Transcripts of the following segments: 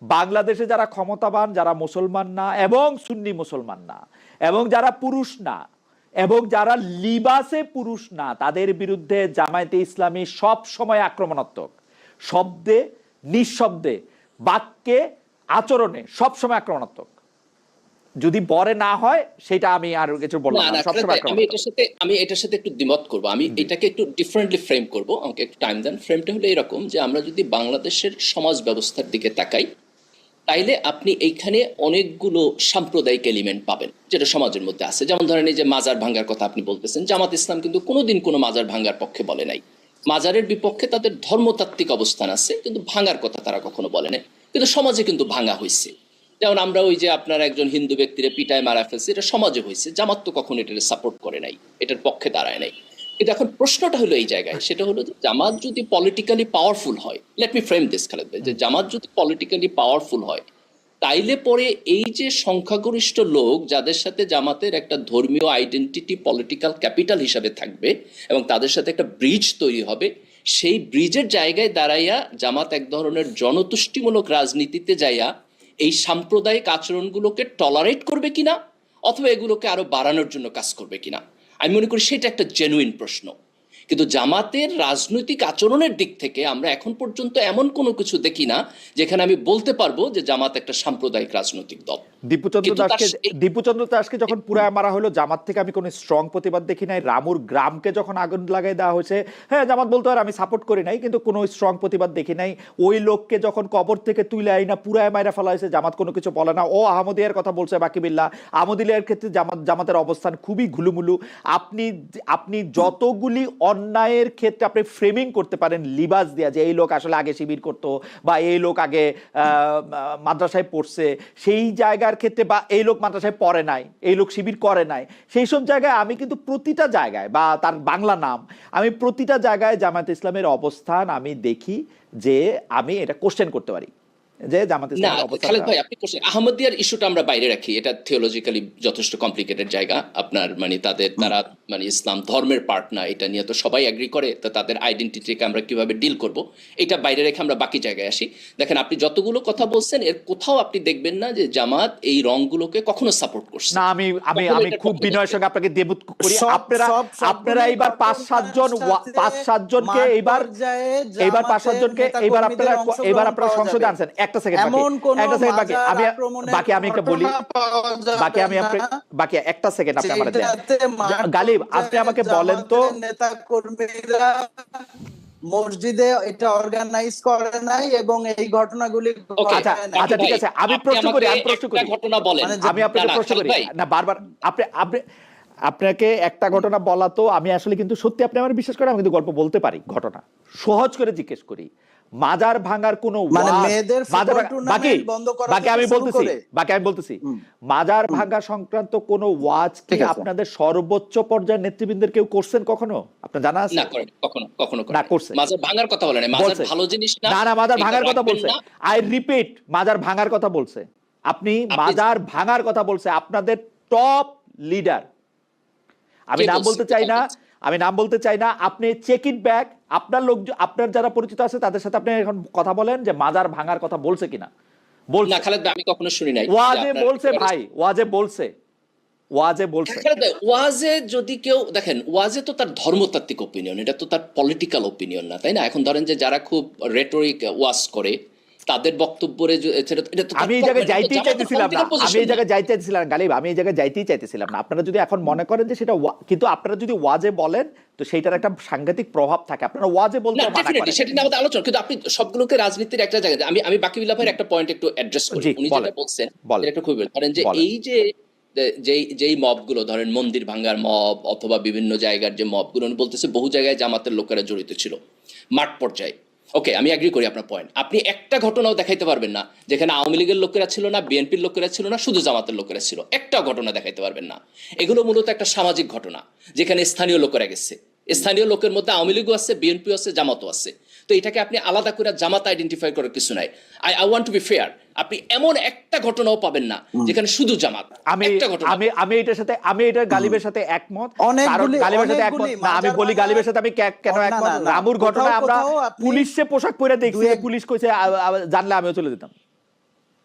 বাংলাদেশে যারা ক্ষমতাবান, যারা মুসলমান না এবং সুন্নি মুসলমান না এবং যারা পুরুষ না এবং যারা লিবাসে পুরুষ না, তাদের বিরুদ্ধে জামায়াতে ইসলামী সব সময় আক্রমণাত্মক, শব্দে, নিঃশব্দে, বাক্যে, আচরণে সব সময় আক্রমণাত্মক। যদি বরে না হয় সেটা আমি আর কিছু বললাম না, সব সময় আমি এটার সাথে একটু দ্বিমত করব। আমি এটাকে একটু ডিফারেন্টলি ফ্রেম করব, আমাকে একটু টাইম দেন। ফ্রেমটা হলো এরকম যে আমরা যদি বাংলাদেশের সমাজ ব্যবস্থার দিকে তাকাই, তাইলে আপনি এইখানে অনেকগুলো সাম্প্রদায়িক এলিমেন্ট পাবেন যেটা সমাজের মধ্যে আছে। যেমন ধরেন এই যে মাজার ভাঙ্গার কথা আপনি বলতেছেন, জামাত ইসলাম কিন্তু কোনোদিন কোনো মাজার ভাঙ্গার পক্ষে বলে নাই। মাজারের বিপক্ষে তাদের ধর্মতাত্ত্বিক অবস্থান আছে, কিন্তু ভাঙার কথা তারা কখনো বলে নাই। কিন্তু সমাজে কিন্তু ভাঙা হয়েছে। যেমন আমরা ওই যে আপনার একজন হিন্দু ব্যক্তিরে পিটায় মারা ফেলছে, এটা সমাজে হয়েছে। জামাত তো কখনো এটাকে সাপোর্ট করে নাই, এটার পক্ষে দাঁড়ায় নাই। কিন্তু এখন প্রশ্নটা হলো এই জায়গায়, সেটা হলো যে জামাত যদি পলিটিক্যালি পাওয়ারফুল হয়, let me frame this Khaled ভাই, যে জামাত যদি পলিটিক্যালি পাওয়ারফুল হয়, তাইলে পরে এই যে সংখ্যাগরিষ্ঠ লোক যাদের সাথে জামাতের একটা ধর্মীয় আইডেন্টিটি পলিটিক্যাল ক্যাপিটাল হিসাবে থাকবে এবং তাদের সাথে একটা ব্রিজ তৈরি হবে, সেই ব্রিজের জায়গায় দাঁড়াইয়া জামাত এক ধরনের জনতুষ্টিমূলক রাজনীতিতে যাইয়া এই সাম্প্রদায়িক আচরণগুলোকে টলারেট করবে কিনা, অথবা এগুলোকে আরো বাড়ানোর জন্য কাজ করবে কিনা। আমি মনে করি সেটা একটা জেনুইন প্রশ্ন। কিন্তু জামাতের রাজনৈতিক আচরণের দিক থেকে আমরা এখন পর্যন্ত এমন কোনো কিছু দেখি না যেখানে আমি বলতে পারবো যে জামাত একটা সাম্প্রদায়িক রাজনৈতিক দল। দীপুচন্দ্র দাসকে যখন পুরায় মারা হলো, জামাত থেকে আমি কোনো স্ট্রং প্রতিবাদ দেখি নাই। রামুর গ্রামকে যখন আগুন লাগাই দেওয়া হয়েছে, হ্যাঁ জামাত বলতে পারে আমি সাপোর্ট করি নাই, কিন্তু কোনো স্ট্রং প্রতিবাদ দেখি নাই। ওই লোককে যখন কবর থেকে তুলে আইনা পুরায় মাইরা ফেলা হয়েছে, জামাত কোনো কিছু বলে না। ও আহমদিয়ার কথা বলছে বাকিবিল্লাহ, আহমদিয়ার ক্ষেত্রে জামাতের অবস্থান খুবই ঘুলুমুলু। আপনি যতগুলি অন্যায়ের ক্ষেত্রে আপনি ফ্রেমিং করতে পারেন লিবাস দেয়া, যে এই লোক আসলে আগে শিবির করতো বা এই লোক আগে মাদ্রাসায় পড়ছে, সেই জায়গার ক্ষেত্রে, বা এই লোক মাদ্রাসায় পড়ে নাই, এই লোক শিবির করে নাই, সেই সব জায়গায় আমি কিন্তু প্রতিটা জায়গায়, বা তার বাংলা নাম, আমি প্রতিটা জায়গায় জামায়াতে ইসলামের অবস্থান আমি দেখি যে আমি এটা কোশ্চেন করতে পারি যে জামাত ইসলামের অবস্থান। খালেদ ভাই, আপনি কোশ্চেন আহমদিয়ার ইস্যুটা আমরা বাইরে রাখি, এটা থিওলজিক্যালি যথেষ্ট কমপ্লিকেটেড জায়গা। আপনার মানে তারা মানে ইসলাম ধর্মের পার্ট না, এটা নিয়ে তো সবাই এগ্রি করে। তো তাদের আইডেন্টিটিকে আমরা কিভাবে ডিল করব, এটা বাইরে রেখে আমরা বাকি জায়গায় আসি। দেখেন, আপনি যতগুলো কথা বলছেন এর কোথাও আপনি দেখবেন না যে জামাত এই রংগুলোকে কখনো সাপোর্ট করছে না। আমি খুব বিনয়ের সঙ্গে আপনাকে দেবুত করি, আপনারা এইবার 5-7 জনকে এইবার 5-7 জনকে এইবার আপনারা সংসদে আনছেন। একটা সেকেন্ড বাকি আমি একটা বলি, বাকি একটা সেকেন্ড আপনি আমার দেন। গালিব, আপনি আমাকে বলেন তো, নেতা কর্মীরা মসজিদে এটা অর্গানাইজ করে নাই এবং এই ঘটনাগুলি আচ্ছা ঠিক আছে, আমি প্রশ্ন করি ঘটনা বলেন, আমি আপনাকে প্রশ্ন করি না বারবার। আপনাকে একটা ঘটনা বলা তো আমি আসলে কিন্তু সত্যি, আপনি আমার বিশ্বাস করেন, আমি কিন্তু গল্প বলতে পারি। ঘটনা সহজ করে জিজ্ঞেস করি, মাজার ভাঙার কোন বাকি আমি বলতেছি মাজার ভাঙা সংক্রান্ত কোন ওয়াজ কি আপনাদের সর্বোচ্চ পর্যায়ের নেতৃবৃন্দের কেউ করছেন কখনো? আপনার জানা আছে? না, কখনো না করছে। মাজার ভাঙার কথা বলে না, মাজার ভালো জিনিস না। না, মাজার ভাঙার কথা বলছে। আই রিপিট, মাজার ভাঙার কথা বলছে। আপনি মাজার ভাঙার কথা বলছে আপনাদের টপ লিডার। আমি নাম বলতে চাই না। আপনি চেক ইট ব্যাক, আপনার লোক, আপনার যারা পরিচিত আছে তাদের সাথে আপনি এখন কথা বলেন যে মাজার ভাঙার কথা বলছে কিনা। না খালেদ ভাই, আমি কখনো শুনি নাই। ওয়াজে বলছে ভাই, ওয়াজে বলছে। ওয়াজে যদি কেউ দেখেন, ওয়াজে তো তার ধর্মতাত্ত্বিক ওপিনিয়ন, এটা তো তার পলিটিক্যাল ওপিনিয়ন না, তাই না? এখন ধরেন যে যারা খুব রেটরিক ওয়াজ করে তাদের বক্তব্যে আমি এই জায়গায় যাইতেই চাইতেছিলাম না, গালিব, আমি এই জায়গায় যাইতেই চাইতেছিলাম না। আপনারা যদি এখন মনে করেন যে সেটা, কিন্তু আপনারা যদি ওয়াজে বলেন তো সেইটার একটা সাংঘাতিক প্রভাব থাকে। আপনারা ওয়াজে বলতে সেটা নিয়ে আমাদের আলোচনা, কিন্তু আপনি সবগুলোকে রাজনীতির একটা জায়গায়, আমি বাকিবিল্লাহ ভাইয়ের একটা পয়েন্ট একটু অ্যাড্রেস করি। উনি যেটা বলছেন এটা খুবই ধরেন যে এই যেই মবগুলো, ধরেন মন্দির ভাঙ্গার মব অথবা বিভিন্ন জায়গার যে মবগুলো, উনি বলতেছে বহু জায়গায় জামাতের লোকেরা জড়িত ছিল মাঠ পর্যায়ে। ওকে, আমি এগ্রি করি আপনার পয়েন্ট। আপনি একটা ঘটনাও দেখাইতে পারবেন না যেখানে আওয়ামী লীগের লোকেরা ছিল না, বিএনপির লোকেরা ছিল না, শুধু জামাতের লোকেরা ছিল। একটা ঘটনা দেখাইতে পারবেন না। এগুলো মূলত একটা সামাজিক ঘটনা যেখানে স্থানীয় লোকেরা গেছে। স্থানীয় লোকের মধ্যে আওয়ামী লীগও আছে, বিএনপিও আছে, জামাতও আছে। তো এটাকে আপনি আলাদা করে জামাত আইডেন্টিফাই করার কিছু নাই। I want to B fair, আপনি এমন একটা ঘটনাও পাবেন না যেখানে শুধু জামাত। আমি এটার গালিবের সাথে একমত। আমি বলি গালিবের সাথে আমি কেন একমত। রামুর ঘটনা আমরা পুলিশে পোশাক পরে দেখছি, পুলিশ কইছে জানলে আমিও চলে যেতাম।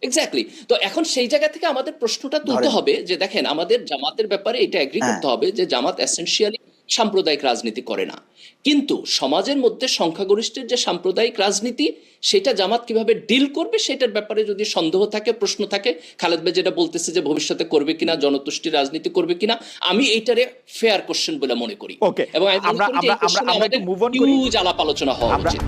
এক্স্যাক্টলি। তো এখন সেই জায়গা থেকে আমাদের প্রশ্নটা তুলতে ধরেন। হবে যে দেখেন আমাদের জামাতের ব্যাপারে এটা এগ্রি হ্যাঁ। করতে হবে যে জামাত এসেনশিয়ালি সাম্প্রদায়িক রাজনীতি করে না, কিন্তু সমাজের মধ্যে সংখ্যাগরিষ্ঠের যে সাম্প্রদায়িক রাজনীতি সেটা জামাত কিভাবে ডিল করবে সেটার ব্যাপারে যদি সন্দেহ থাকে, প্রশ্ন থাকে, খালেদ ভাই যেটা বলতেছে যে ভবিষ্যতে করবে কিনা, জনতুষ্টির রাজনীতি করবে কিনা, আমি এইটারে ফেয়ার কোশ্চেন বলে মনে করি। Okay, এবং আমি মনে আমরা- করি যে এই আমরা- কোশ্চেনে আমরা একটু আমাদের move on করি। হিউজ আলাপ আলোচনা হওয়া আমরা উচিত।